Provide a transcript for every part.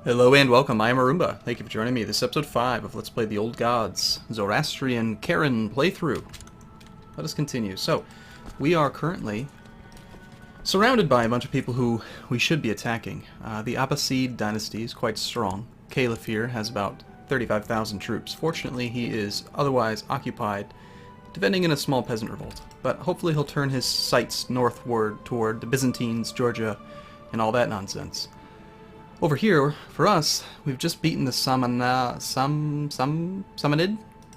Hello and welcome, I am Arumba. Thank you for joining me. This is episode 5 of Let's Play the Old Gods, Zoroastrian Karen playthrough. Let us continue. So, we are currently surrounded by a bunch of people who we should be attacking. The Abbasid dynasty is quite strong. Caliph here has about 35,000 troops. Fortunately, he is otherwise occupied, defending in a small peasant revolt. But hopefully he'll turn his sights northward toward the Byzantines, Georgia, and all that nonsense. Over here, for us, we've just beaten the Samanid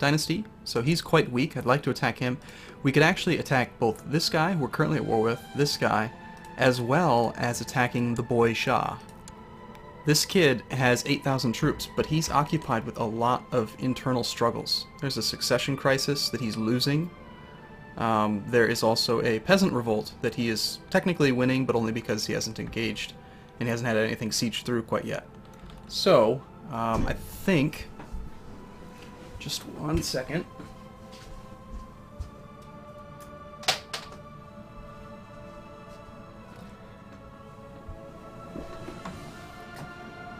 dynasty, so he's quite weak. I'd like to attack him. We could actually attack both this guy, who we're currently at war with, this guy, as well as attacking the boy Shah. This kid has 8,000 troops, but he's occupied with a lot of internal struggles. There's a succession crisis that he's losing. There is also a peasant revolt that he is technically winning, but only because he hasn't engaged. And he hasn't had anything sieged through quite yet. So, I think... Just 1 second.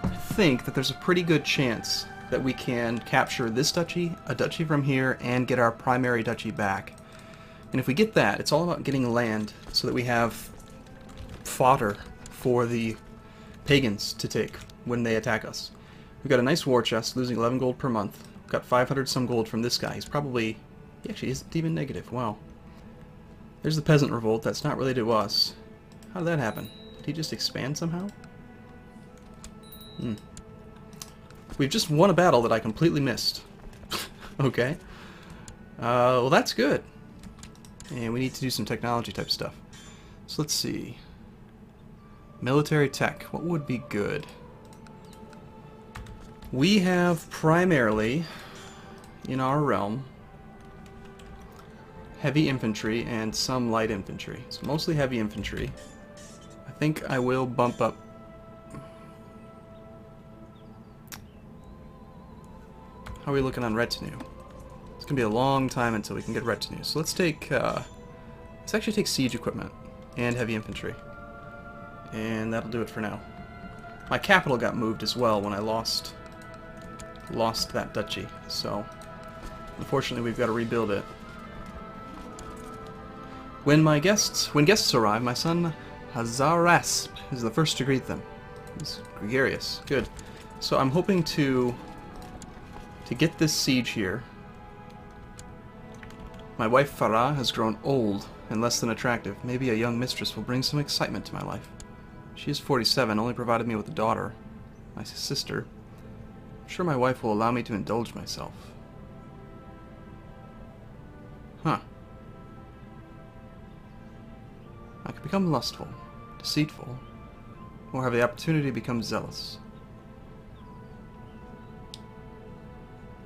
I think that there's a pretty good chance that we can capture this duchy, a duchy from here, and get our primary duchy back. And if we get that, it's all about getting land so that we have fodder for the Pagans to take when they attack us. We've got a nice war chest, losing 11 gold per month. We've got 500 some gold from this guy. He actually isn't even negative. Wow. There's the peasant revolt. That's not related to us. How did that happen? Did he just expand somehow? We've just won a battle that I completely missed. Okay. Well, that's good. And we need to do some technology type stuff. So let's see. Military tech. What would be good? We have primarily, in our realm, heavy infantry and some light infantry. So mostly heavy infantry. I think I will bump up. How are we looking on retinue? It's going to be a long time until we can get retinue. So let's take, let's actually take siege equipment and heavy infantry. And that'll do it for now. My capital got moved as well when I lost that duchy, so unfortunately we've got to rebuild it. When guests arrive, my son Hazarasp is the first to greet them. He's gregarious. Good. So I'm hoping to get this siege here. My wife Farah has grown old and less than attractive. Maybe a young mistress will bring some excitement to my life. She is 47, only provided me with a daughter, my sister. I'm sure my wife will allow me to indulge myself. Huh. I could become lustful, deceitful, or have the opportunity to become zealous.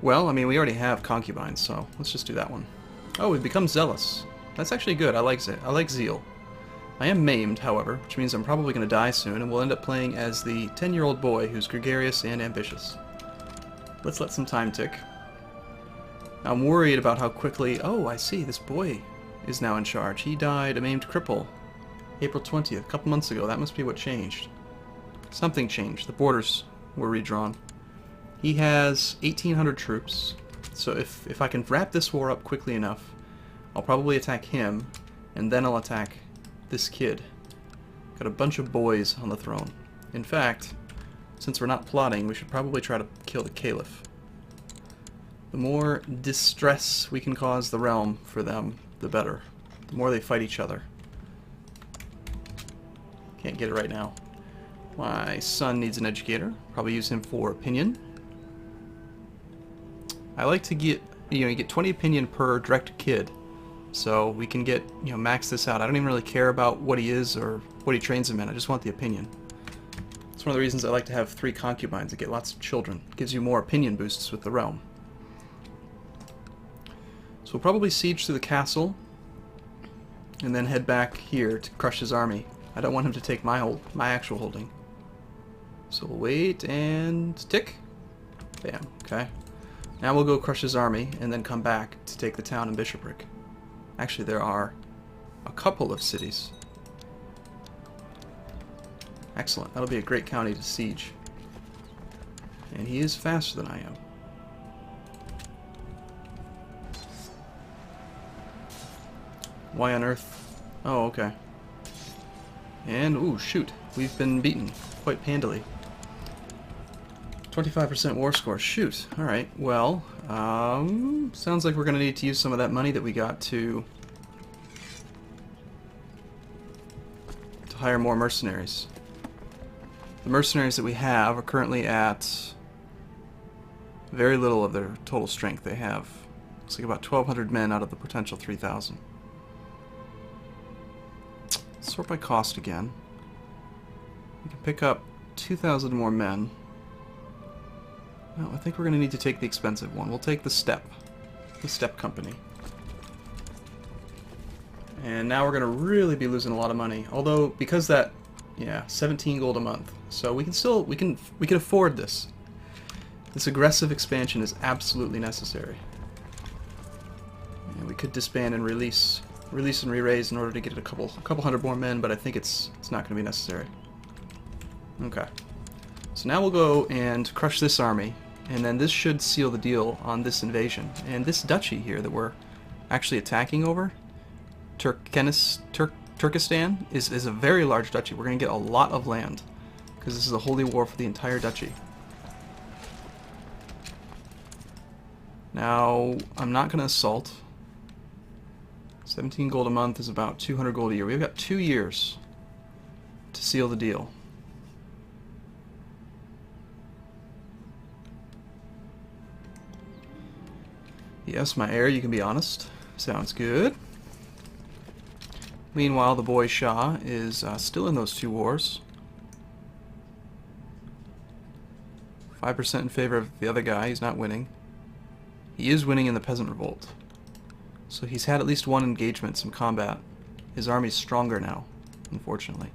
Well, I mean, we already have concubines, so let's just do that one. Oh, we've become zealous. That's actually good. I like zeal. I am maimed, however, which means I'm probably going to die soon, and we'll end up playing as the 10-year-old boy who's gregarious and ambitious. Let's let some time tick. I'm worried about how quickly... Oh, I see, this boy is now in charge. He died a maimed cripple April 20th, a couple months ago. That must be what changed. Something changed. The borders were redrawn. He has 1,800 troops, so if I can wrap this war up quickly enough, I'll probably attack him, and then I'll attack this kid. Got a bunch of boys on the throne. In fact, since we're not plotting, we should probably try to kill the Caliph. The more distress we can cause the realm for them, the better. The more they fight each other. Can't get it right now. My son needs an educator. Probably use him for opinion. I like to get, you get 20 opinion per direct kid. So we can get, max this out. I don't even really care about what he is or what he trains him in. I just want the opinion. It's one of the reasons I like to have 3 concubines to get lots of children. It gives you more opinion boosts with the realm. So we'll probably siege through the castle and then head back here to crush his army. I don't want him to take my actual holding. So we'll wait and tick. Bam. Okay. Now we'll go crush his army and then come back to take the town and bishopric. Actually, there are a couple of cities. Excellent. That'll be a great county to siege. And he is faster than I am. Why on earth? Oh, okay. And, ooh, shoot. We've been beaten quite handily. 25% war score. Shoot. Alright, well, sounds like we're going to need to use some of that money that we got to hire more mercenaries. The mercenaries that we have are currently at very little of their total strength. They have, looks like about 1,200 men out of the potential 3,000. Sort by cost again. We can pick up 2,000 more men. No, I think we're going to need to take the expensive one. We'll take the Steppe Company. And now we're going to really be losing a lot of money. Although, because that, yeah, 17 gold a month. So we can still, we can afford this. This aggressive expansion is absolutely necessary. And we could disband and release and re-raise in order to get a couple hundred more men, but I think it's not going to be necessary. Okay. So now we'll go and crush this army, and then this should seal the deal on this invasion. And this duchy here that we're actually attacking over, Turkestan, is a very large duchy. We're going to get a lot of land, because this is a holy war for the entire duchy. Now, I'm not going to assault. 17 gold a month is about 200 gold a year. We've got 2 years to seal the deal. Yes, my heir, you can be honest. Sounds good. Meanwhile, the boy Shah is still in those 2 wars. 5% in favor of the other guy. He's not winning. He is winning in the peasant revolt. So he's had at least one engagement, some combat. His army's stronger now, unfortunately.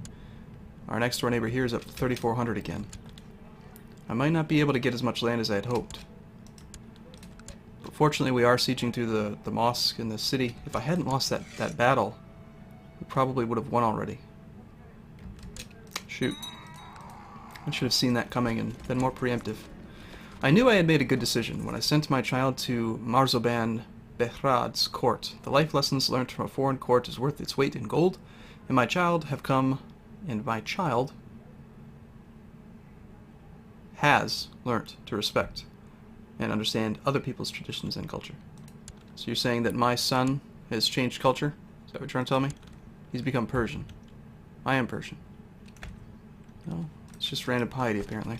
Our next door neighbor here is up to 3,400 again. I might not be able to get as much land as I had hoped. But fortunately we are sieging through the mosque in the city. If I hadn't lost that battle, we probably would have won already. Shoot. I should have seen that coming and been more preemptive. I knew I had made a good decision when I sent my child to Marzoban Behrad's court. The life lessons learned from a foreign court is worth its weight in gold, and my child has learnt to respect and understand other people's traditions and culture. So you're saying that my son has changed culture? Is that what you're trying to tell me? He's become Persian. I am Persian. No, it's just random piety, apparently.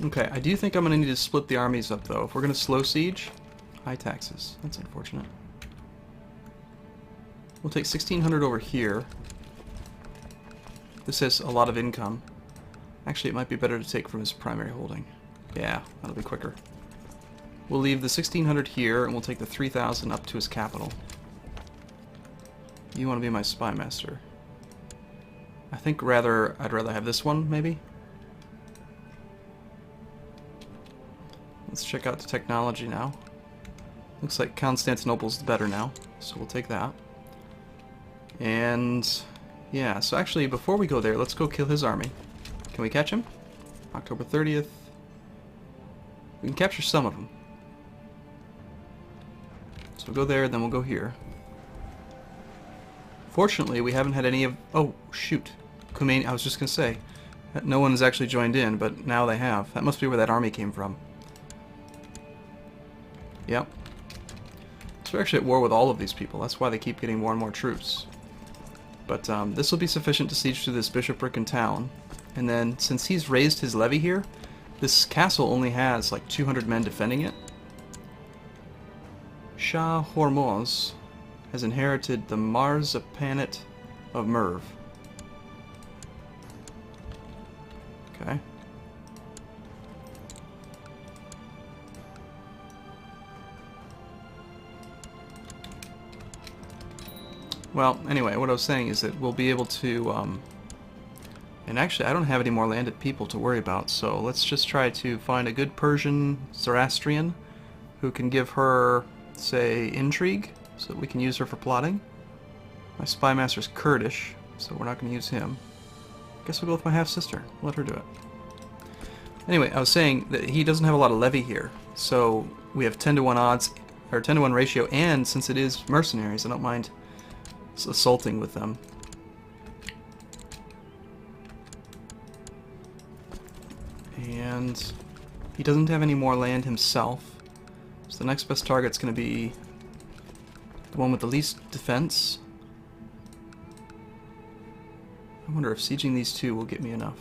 Okay, I do think I'm going to need to split the armies up, though. If we're going to slow siege, high taxes. That's unfortunate. We'll take 1,600 over here. This has a lot of income. Actually, it might be better to take from his primary holding. Yeah, that'll be quicker. We'll leave the 1,600 here, and we'll take the 3,000 up to his capital. You want to be my spy master. I think I'd rather have this one, maybe? Let's check out the technology now. Looks like Constantinople's better now, so we'll take that. And yeah, so actually before we go there, let's go kill his army. Can we catch him? October 30th. We can capture some of them. So we'll go there, then we'll go here. Fortunately, we haven't had any of... Oh, shoot. Khomeini, I was just going to say, no one has actually joined in, but now they have. That must be where that army came from. Yep. So we're actually at war with all of these people. That's why they keep getting more and more troops. But this will be sufficient to siege through this bishopric and town. And then, since he's raised his levy here, this castle only has like 200 men defending it. Shah Hormuz has inherited the Marzapanate of Merv. Okay. Well, anyway, what I was saying is that we'll be able to, and actually I don't have any more landed people to worry about, so let's just try to find a good Persian Zoroastrian who can give her, say, intrigue, so that we can use her for plotting. My spy master's Kurdish, so we're not going to use him. Guess we'll go with my half-sister. Let her do it. Anyway, I was saying that he doesn't have a lot of levy here, so we have 10 to 1 odds, or 10 to 1 ratio, and since it is mercenaries, I don't mind assaulting with them. And he doesn't have any more land himself, so the next best target's going to be the one with the least defense. I wonder if sieging these two will get me enough.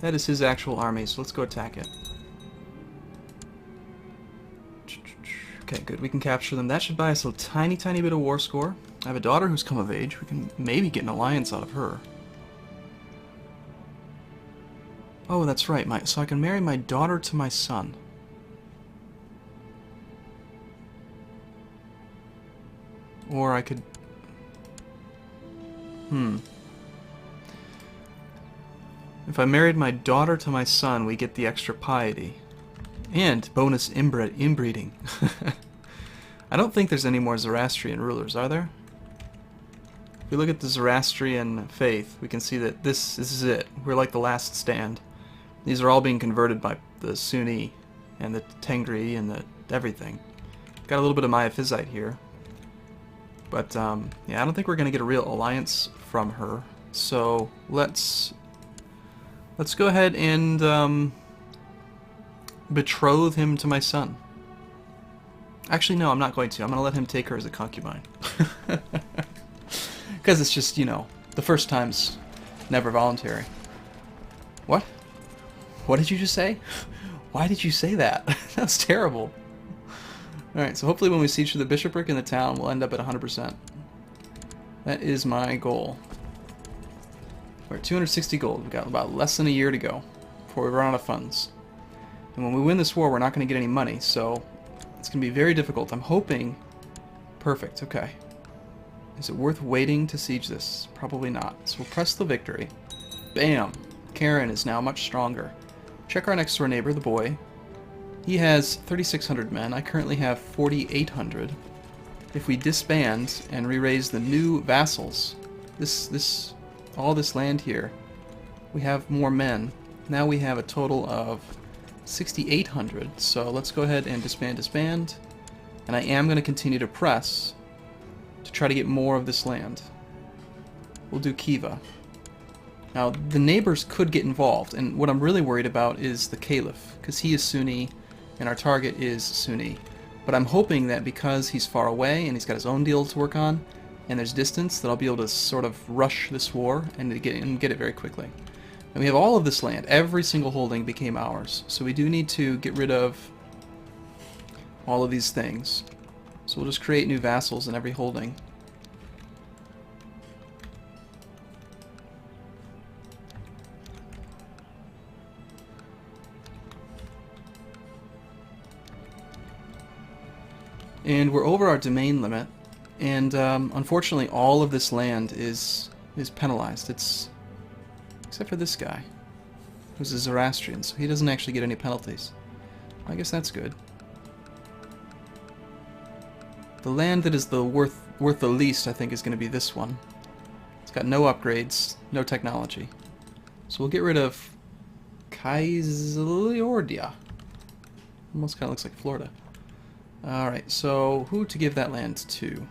That is his actual army, so let's go attack it. Okay, good. We can capture them. That should buy us a tiny, tiny bit of war score. I have a daughter who's come of age. We can maybe get an alliance out of her. Oh, that's right. So I can marry my daughter to my son. Or I could... If I married my daughter to my son, we get the extra piety. And bonus inbreeding. I don't think there's any more Zoroastrian rulers, are there? If we look at the Zoroastrian faith, we can see that this is it. We're like the last stand. These are all being converted by the Sunni and the Tengri and the everything. Got a little bit of Miaphysite here. But, yeah, I don't think we're going to get a real alliance from her. So, let's go ahead and betroth him to my son. Actually, no, I'm not going to. I'm going to let him take her as a concubine. Because it's just, you know, the first time's never voluntary. What? What did you just say? Why did you say that? That was terrible. Alright, so hopefully when we siege the bishopric in the town, we'll end up at 100%. That is my goal. We're at 260 gold. We've got about less than a year to go before we run out of funds. And when we win this war, we're not going to get any money, so it's going to be very difficult. I'm hoping... Perfect, okay. Is it worth waiting to siege this? Probably not. So we'll press the victory. Bam! Karen is now much stronger. Check our next door neighbor, the boy. He has 3,600 men. I currently have 4,800. If we disband and re-raise the new vassals, all this land here, we have more men. Now we have a total of 6,800. So let's go ahead and disband. And I am going to continue to press to try to get more of this land. We'll do Khiva. Now, the neighbors could get involved, and what I'm really worried about is the Caliph, because he is Sunni, and our target is Sunni. But I'm hoping that because he's far away, and he's got his own deal to work on, and there's distance, that I'll be able to sort of rush this war and get it very quickly. And we have all of this land. Every single holding became ours. So we do need to get rid of all of these things. So we'll just create new vassals in every holding. And we're over our domain limit, and unfortunately all of this land is penalized. Except for this guy, who's a Zoroastrian, so he doesn't actually get any penalties. I guess that's good. The land that is the worth the least, I think, is going to be this one. It's got no upgrades, no technology. So we'll get rid of Kaisliordia. Almost kind of looks like Florida. Alright, so who to give that land to?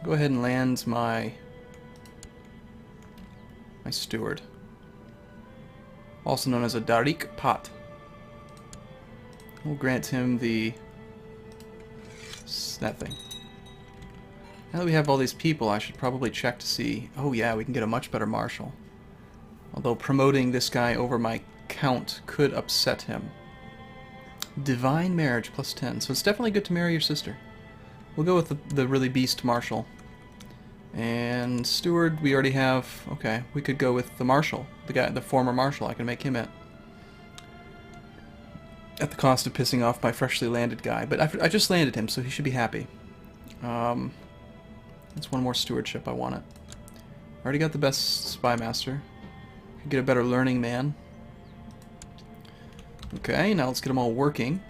Go ahead and land my steward. Also known as a Darik Pat. We'll grant him that thing. Now that we have all these people, I should probably check to see... Oh yeah, we can get a much better marshal. Although promoting this guy over my count could upset him. Divine marriage plus 10. So it's definitely good to marry your sister. We'll go with the really beast marshal. And steward, we already have... Okay, we could go with the marshal. The former marshal. I can make him it. At the cost of pissing off my freshly landed guy. But I just landed him, so he should be happy. That's one more stewardship. I want it. Already got the best spy master. Could get a better learning man. Okay, now let's get them all working.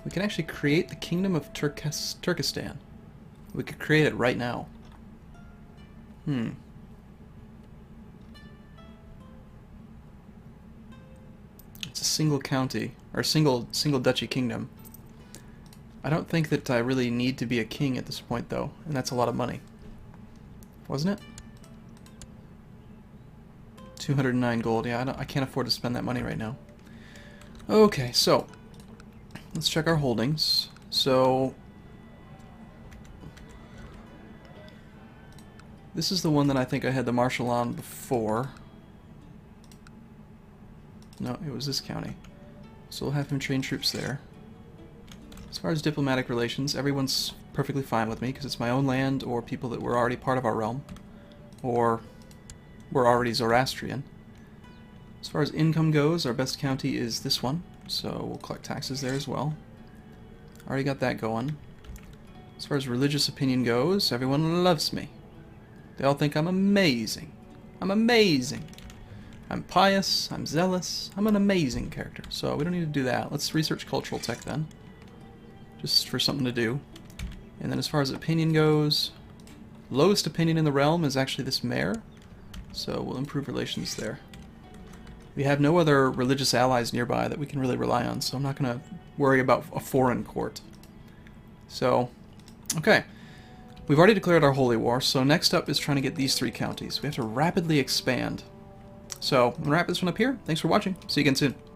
We can actually create the Kingdom of Turkestan. We could create it right now. single county, or single duchy kingdom. I don't think that I really need to be a king at this point, though, and that's a lot of money. Wasn't it? 209 gold. Yeah, I can't afford to spend that money right now. Okay, so let's check our holdings. So this is the one that I think I had the marshal on before. No, it was this county. So we'll have him train troops there. As far as diplomatic relations, everyone's perfectly fine with me because it's my own land or people that were already part of our realm or were already Zoroastrian. As far as income goes, our best county is this one, so we'll collect taxes there as well. Already got that going. As far as religious opinion goes, everyone loves me. They all think I'm amazing. I'm amazing. I'm pious, I'm zealous, I'm an amazing character. So we don't need to do that. Let's research cultural tech then. Just for something to do. And then as far as opinion goes, lowest opinion in the realm is actually this mayor. So we'll improve relations there. We have no other religious allies nearby that we can really rely on, so I'm not going to worry about a foreign court. So, okay. We've already declared our holy war, so next up is trying to get these 3 counties. We have to rapidly expand. So, I'm going to wrap this one up here. Thanks for watching. See you again soon.